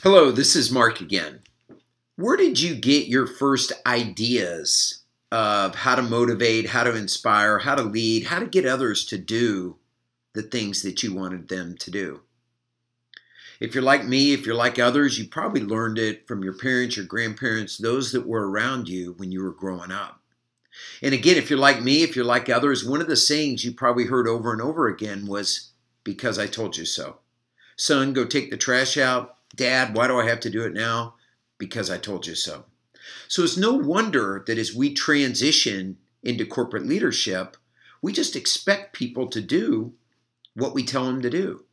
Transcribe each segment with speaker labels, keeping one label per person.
Speaker 1: Hello, this is Mark again. Where did you get your first ideas of how to motivate, how to inspire, how to lead, how to get others to do the things that you wanted them to do? If you're like me, if you're like others, you probably learned it from your parents, your grandparents, those that were around you when you were growing up. And again, if you're like me, if you're like others, one of the sayings you probably heard over and over again was, "Because I told you so." Son, go take the trash out. Dad, why do I have to do it now? Because I told you so. So it's no wonder that as we transition into corporate leadership, we just expect people to do what we tell them to do.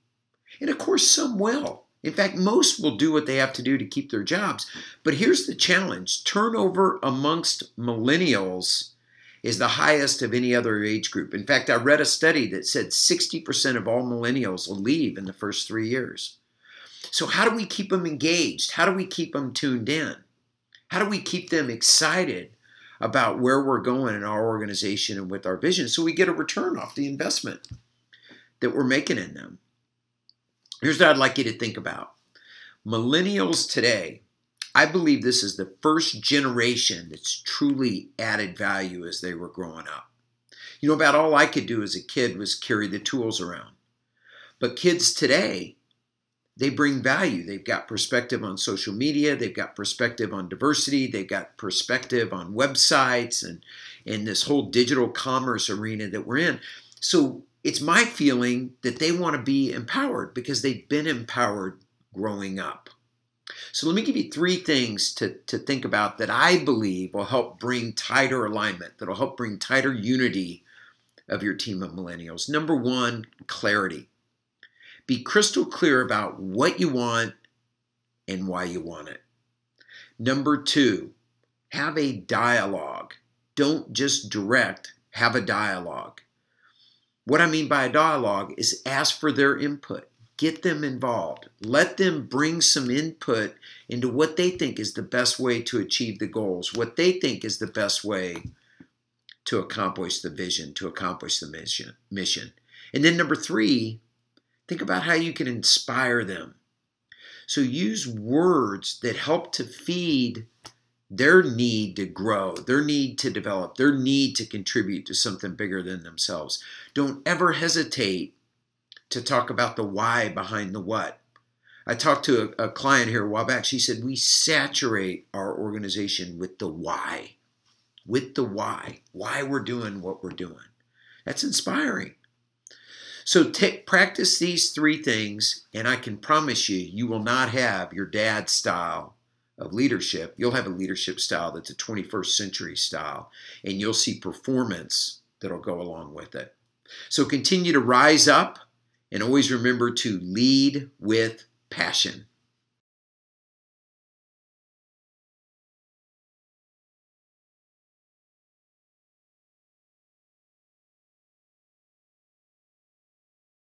Speaker 1: And of course, some will. In fact, most will do what they have to do to keep their jobs. But here's the challenge. Turnover amongst millennials is the highest of any other age group. In fact, I read a study that said 60% of all millennials will leave in the first 3 years. So how do we keep them engaged? How do we keep them tuned in? How do we keep them excited about where we're going in our organization and with our vision so we get a return off the investment that we're making in them? Here's what I'd like you to think about. Millennials today, I believe this is the first generation that's truly added value as they were growing up. You know, about all I could do as a kid was carry the tools around. But kids today, they bring value. They've got perspective on social media. They've got perspective on diversity. They've got perspective on websites and this whole digital commerce arena that we're in. So it's my feeling that they want to be empowered because they've been empowered growing up. So let me give you 3 things to think about that I believe will help bring tighter alignment, that will help bring tighter unity of your team of millennials. Number 1, clarity. Be crystal clear about what you want and why you want it. Number 2, have a dialogue. Don't just direct, have a dialogue. What I mean by a dialogue is ask for their input. Get them involved. Let them bring some input into what they think is the best way to achieve the goals, what they think is the best way to accomplish the vision, to accomplish the mission. And then number 3, think about how you can inspire them. So use words that help to feed their need to grow, their need to develop, their need to contribute to something bigger than themselves. Don't ever hesitate to talk about the why behind the what. I talked to a client here a while back. She said, we saturate our organization with the why. With the why we're doing what we're doing. That's inspiring. So practice these 3 things, and I can promise you, you will not have your dad's style of leadership. You'll have a leadership style that's a 21st century style, and you'll see performance that'll go along with it. So continue to rise up, and always remember to lead with passion.